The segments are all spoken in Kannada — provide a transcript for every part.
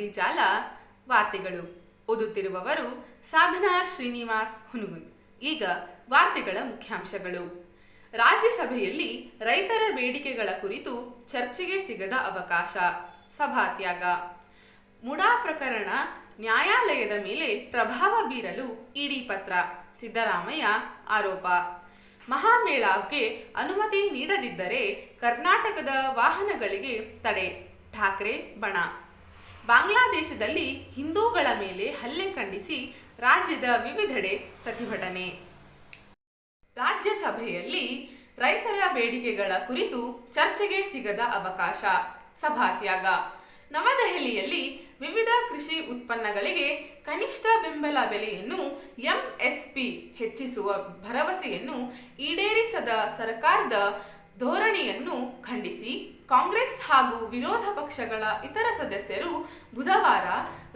ಸುದ್ದಿಜಾಲ ವಾರ್ತೆಗಳು. ಓದುತ್ತಿರುವವರು ಸಾಧನಾ ಶ್ರೀನಿವಾಸ್ ಹುನಗುಂದ್. ಈಗ ವಾರ್ತೆಗಳ ಮುಖ್ಯಾಂಶಗಳು. ರಾಜ್ಯಸಭೆಯಲ್ಲಿ ರೈತರ ಬೇಡಿಕೆಗಳ ಕುರಿತು ಚರ್ಚೆಗೆ ಸಿಗದ ಅವಕಾಶ, ಸಭಾತ್ಯಾಗ. ಮುಡಾ ಪ್ರಕರಣ ನ್ಯಾಯಾಲಯದ ಮೇಲೆ ಪ್ರಭಾವ ಬೀರಲು ಇಡಿ ಪತ್ರ, ಸಿದ್ದರಾಮಯ್ಯ ಆರೋಪ. ಮಹಾಮೇಳಾವ್ಗೆ ಅನುಮತಿ ನೀಡದಿದ್ದರೆ ಕರ್ನಾಟಕದ ವಾಹನಗಳಿಗೆ ತಡೆ, ಠಾಕ್ರೆ ಬಣ. ಬಾಂಗ್ಲಾದೇಶದಲ್ಲಿ ಹಿಂದೂಗಳ ಮೇಲೆ ಹಲ್ಲೆ ಖಂಡಿಸಿ ರಾಜ್ಯದ ವಿವಿಧೆಡೆ ಪ್ರತಿಭಟನೆ. ರಾಜ್ಯಸಭೆಯಲ್ಲಿ ರೈತರ ಬೇಡಿಕೆಗಳ ಕುರಿತು ಚರ್ಚೆಗೆ ಸಿಗದ ಅವಕಾಶ, ಸಭಾತ್ಯಾಗ. ನವದೆಹಲಿಯಲ್ಲಿ ವಿವಿಧ ಕೃಷಿ ಉತ್ಪನ್ನಗಳಿಗೆ ಕನಿಷ್ಠ ಬೆಂಬಲ ಬೆಲೆಯನ್ನು ಎಂಎಸ್ಪಿ ಹೆಚ್ಚಿಸುವ ಭರವಸೆಯನ್ನು ಈಡೇರಿಸದ ಸರ್ಕಾರದ ಧೋರಣೆಯನ್ನು ಖಂಡಿಸಿ ಕಾಂಗ್ರೆಸ್ ಹಾಗೂ ವಿರೋಧ ಪಕ್ಷಗಳ ಇತರ ಸದಸ್ಯರು ಬುಧವಾರ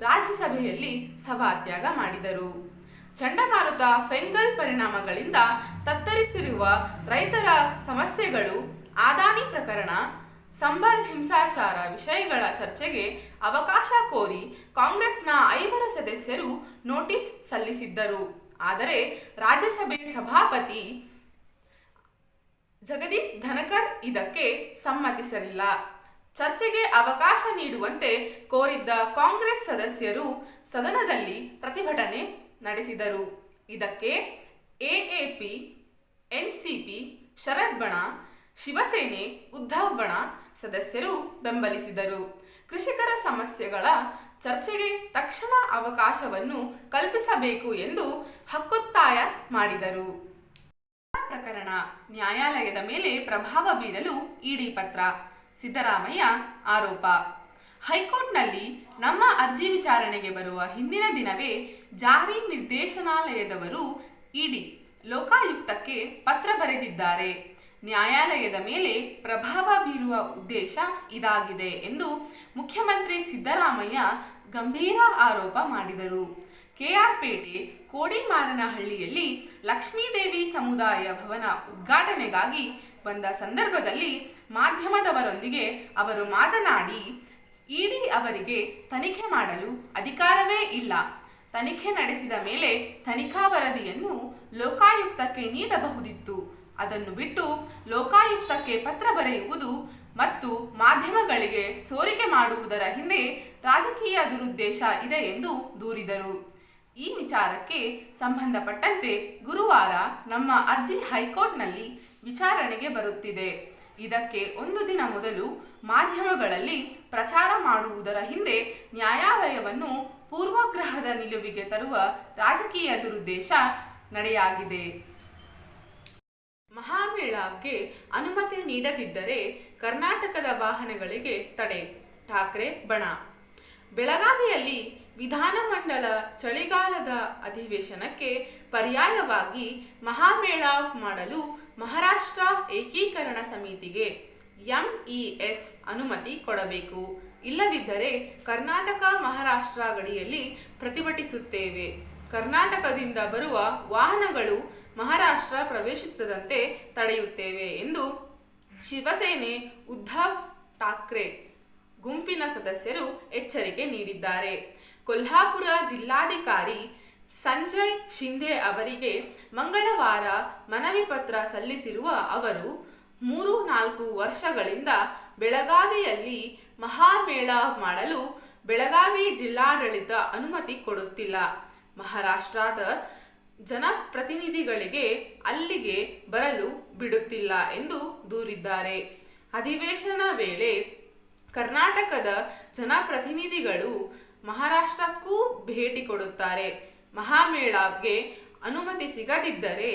ರಾಜ್ಯಸಭೆಯಲ್ಲಿ ಸಭಾತ್ಯಾಗ ಮಾಡಿದರು. ಚಂಡಮಾರುತ ಫೆಂಗಲ್ ಪರಿಣಾಮಗಳಿಂದ ತತ್ತರಿಸಿರುವ ರೈತರ ಸಮಸ್ಯೆಗಳು, ಅದಾನಿ ಪ್ರಕರಣ, ಸಂಬಲ್ ಹಿಂಸಾಚಾರ ವಿಷಯಗಳ ಚರ್ಚೆಗೆ ಅವಕಾಶ ಕೋರಿ ಕಾಂಗ್ರೆಸ್ನ 5 ಸದಸ್ಯರು ನೋಟಿಸ್ ಸಲ್ಲಿಸಿದ್ದರು. ಆದರೆ ರಾಜ್ಯಸಭೆ ಸಭಾಪತಿ ಜಗದೀಪ್ ಧನಕರ್ ಇದಕ್ಕೆ ಸಮ್ಮತಿಸಲಿಲ್ಲ. ಚರ್ಚೆಗೆ ಅವಕಾಶ ನೀಡುವಂತೆ ಕೋರಿದ್ದ ಕಾಂಗ್ರೆಸ್ ಸದಸ್ಯರು ಸದನದಲ್ಲಿ ಪ್ರತಿಭಟನೆ ನಡೆಸಿದರು. ಇದಕ್ಕೆ ಎಎಪಿ, ಎನ್ಸಿಪಿ, ಶರದ್ ಬಣ, ಶಿವಸೇನೆ, ಉದ್ಧವ್ ಬಣ ಸದಸ್ಯರು ಬೆಂಬಲಿಸಿದರು. ಕೃಷಿಕರ ಸಮಸ್ಯೆಗಳ ಚರ್ಚೆಗೆ ತಕ್ಷಣ ಅವಕಾಶವನ್ನು ಕಲ್ಪಿಸಬೇಕು ಎಂದು ಹಕ್ಕೊತ್ತಾಯ ಮಾಡಿದರು. ಪ್ರಕರಣ ನ್ಯಾಯಾಲಯದ ಮೇಲೆ ಪ್ರಭಾವ ಬೀರಲು ಇಡಿ ಪತ್ರ, ಸಿದ್ದರಾಮಯ್ಯ ಆರೋಪ. ಹೈಕೋರ್ಟ್ನಲ್ಲಿ ನಮ್ಮ ಅರ್ಜಿ ವಿಚಾರಣೆಗೆ ಬರುವ ಹಿಂದಿನ ದಿನವೇ ಜಾರಿ ನಿರ್ದೇಶನಾಲಯದವರು ಇಡಿ ಲೋಕಾಯುಕ್ತಕ್ಕೆ ಪತ್ರ ಬರೆದಿದ್ದಾರೆ. ನ್ಯಾಯಾಲಯದ ಮೇಲೆ ಪ್ರಭಾವ ಬೀರುವ ಉದ್ದೇಶ ಇದಾಗಿದೆ ಎಂದು ಮುಖ್ಯಮಂತ್ರಿ ಸಿದ್ದರಾಮಯ್ಯ ಗಂಭೀರ ಆರೋಪ ಮಾಡಿದರು. ಕೆಆರ್ಪೇಟೆ ಕೋಡಿಮಾರನಹಳ್ಳಿಯಲ್ಲಿ ಲಕ್ಷ್ಮೀದೇವಿ ಸಮುದಾಯ ಭವನ ಉದ್ಘಾಟನೆಗಾಗಿ ಬಂದ ಸಂದರ್ಭದಲ್ಲಿ ಮಾಧ್ಯಮದವರೊಂದಿಗೆ ಅವರು ಮಾತನಾಡಿ, ಇಡಿ ಅವರಿಗೆ ತನಿಖೆ ಮಾಡಲು ಅಧಿಕಾರವೇ ಇಲ್ಲ. ತನಿಖೆ ನಡೆಸಿದ ಮೇಲೆ ತನಿಖಾ ವರದಿಯನ್ನು ಲೋಕಾಯುಕ್ತಕ್ಕೆ ನೀಡಬಹುದಿತ್ತು. ಅದನ್ನು ಬಿಟ್ಟು ಲೋಕಾಯುಕ್ತಕ್ಕೆ ಪತ್ರ ಬರೆಯುವುದು ಮತ್ತು ಮಾಧ್ಯಮಗಳಿಗೆ ಸೋರಿಕೆ ಮಾಡುವುದರ ಹಿಂದೆ ರಾಜಕೀಯ ದುರುದ್ದೇಶ ಇದೆ ಎಂದು ದೂರಿದರು. ಈ ವಿಚಾರಕ್ಕೆ ಸಂಬಂಧಪಟ್ಟಂತೆ ಗುರುವಾರ ನಮ್ಮ ಅರ್ಜಿ ಹೈಕೋರ್ಟ್ನಲ್ಲಿ ವಿಚಾರಣೆಗೆ ಬರುತ್ತಿದೆ. ಇದಕ್ಕೆ ಒಂದು ದಿನ ಮೊದಲು ಮಾಧ್ಯಮಗಳಲ್ಲಿ ಪ್ರಚಾರ ಮಾಡುವುದರ ಹಿಂದೆ ನ್ಯಾಯಾಲಯವನ್ನು ಪೂರ್ವಗ್ರಹದ ನಿಲುವಿಗೆ ತರುವ ರಾಜಕೀಯ ದುರುದ್ದೇಶ ನಡೆಯಾಗಿದೆ. ಮಹಾಮೇಳಾವ್ಗೆ ಅನುಮತಿ ನೀಡದಿದ್ದರೆ ಕರ್ನಾಟಕದ ವಾಹನಗಳಿಗೆ ತಡೆ, ಠಾಕ್ರೆ ಬಣ. ಬೆಳಗಾವಿಯಲ್ಲಿ ವಿಧಾನಮಂಡಲ ಚಳಿಗಾಲದ ಅಧಿವೇಶನಕ್ಕೆ ಪರ್ಯಾಯವಾಗಿ ಮಹಾಮೇಳಾವ್ ಮಾಡಲು ಮಹಾರಾಷ್ಟ್ರ ಏಕೀಕರಣ ಸಮಿತಿಗೆ ಎಂಇಎಸ್ ಅನುಮತಿ ಕೊಡಬೇಕು. ಇಲ್ಲದಿದ್ದರೆ ಕರ್ನಾಟಕ ಮಹಾರಾಷ್ಟ್ರ ಗಡಿಯಲ್ಲಿ ಪ್ರತಿಭಟಿಸುತ್ತೇವೆ. ಕರ್ನಾಟಕದಿಂದ ಬರುವ ವಾಹನಗಳು ಮಹಾರಾಷ್ಟ್ರ ಪ್ರವೇಶಿಸದಂತೆ ತಡೆಯುತ್ತೇವೆ ಎಂದು ಶಿವಸೇನೆ ಉದ್ಧವ್ ಠಾಕ್ರೆ ಗುಂಪಿನ ಸದಸ್ಯರು ಎಚ್ಚರಿಕೆ ನೀಡಿದ್ದಾರೆ. ಕೊಲ್ಹಾಪುರ ಜಿಲ್ಲಾಧಿಕಾರಿ ಸಂಜಯ್ ಶಿಂದೆ ಅವರಿಗೆ ಮಂಗಳವಾರ ಮನವಿ ಪತ್ರ ಸಲ್ಲಿಸಿರುವ ಅವರು 3-4 ವರ್ಷಗಳಿಂದ ಬೆಳಗಾವಿಯಲ್ಲಿ ಮಹಾಮೇಳಾವ್ ಮಾಡಲು ಬೆಳಗಾವಿ ಜಿಲ್ಲಾಡಳಿತ ಅನುಮತಿ ಕೊಡುತ್ತಿಲ್ಲ. ಮಹಾರಾಷ್ಟ್ರದ ಜನಪ್ರತಿನಿಧಿಗಳಿಗೆ ಅಲ್ಲಿಗೆ ಬರಲು ಬಿಡುತ್ತಿಲ್ಲ ಎಂದು ದೂರಿದ್ದಾರೆ. ಅಧಿವೇಶನ ವೇಳೆ ಕರ್ನಾಟಕದ ಜನಪ್ರತಿನಿಧಿಗಳು ಮಹಾರಾಷ್ಟ್ರಕ್ಕೂ ಭೇಟಿ ಕೊಡುತ್ತಾರೆ. ಮಹಾಮೇಳಾವ್ಗೆ ಅನುಮತಿ ಸಿಗದಿದ್ದರೆ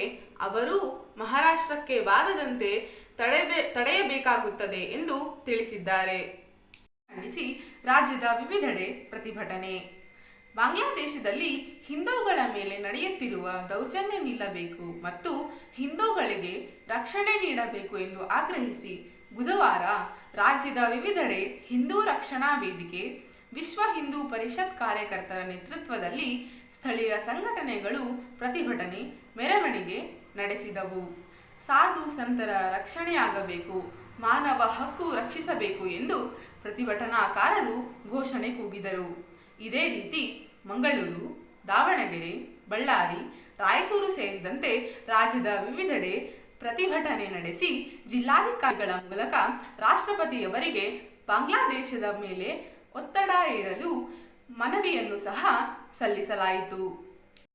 ಅವರು ಮಹಾರಾಷ್ಟ್ರಕ್ಕೆ ಬಾರದಂತೆ ತಡೆಯಬೇಕಾಗುತ್ತದೆ ಎಂದು ತಿಳಿಸಿದ್ದಾರೆ. ಖಂಡಿಸಿ ರಾಜ್ಯದ ವಿವಿಧೆಡೆ ಪ್ರತಿಭಟನೆ. ಬಾಂಗ್ಲಾದೇಶದಲ್ಲಿ ಹಿಂದೂಗಳ ಮೇಲೆ ನಡೆಯುತ್ತಿರುವ ದೌರ್ಜನ್ಯ ನಿಲ್ಲಬೇಕು ಮತ್ತು ಹಿಂದೂಗಳಿಗೆ ರಕ್ಷಣೆ ನೀಡಬೇಕು ಎಂದು ಆಗ್ರಹಿಸಿ ಬುಧವಾರ ರಾಜ್ಯದ ವಿವಿಧೆಡೆ ಹಿಂದೂ ರಕ್ಷಣಾ ವೇದಿಕೆ, ವಿಶ್ವ ಹಿಂದೂ ಪರಿಷತ್ ಕಾರ್ಯಕರ್ತರ ನೇತೃತ್ವದಲ್ಲಿ ಸ್ಥಳೀಯ ಸಂಘಟನೆಗಳು ಪ್ರತಿಭಟನೆ, ಮೆರವಣಿಗೆ ನಡೆಸಿದವು. ಸಾಧು ಸಂತರ ರಕ್ಷಣೆಯಾಗಬೇಕು, ಮಾನವ ಹಕ್ಕು ರಕ್ಷಿಸಬೇಕು ಎಂದು ಪ್ರತಿಭಟನಾಕಾರರು ಘೋಷಣೆ ಕೂಗಿದರು. ಇದೇ ರೀತಿ ಮಂಗಳೂರು, ದಾವಣಗೆರೆ, ಬಳ್ಳಾರಿ, ರಾಯಚೂರು ಸೇರಿದಂತೆ ರಾಜ್ಯದ ವಿವಿಧೆಡೆ ಪ್ರತಿಭಟನೆ ನಡೆಸಿ ಜಿಲ್ಲಾಧಿಕಾರಿಗಳ ಮೂಲಕ ರಾಷ್ಟ್ರಪತಿಯವರಿಗೆ ಬಾಂಗ್ಲಾದೇಶದ ಮೇಲೆ ಒತ್ತಡ ಹೇರಲು ಮನವಿಯನ್ನು ಸಹ ಸಲ್ಲಿಸಲಾಯಿತು.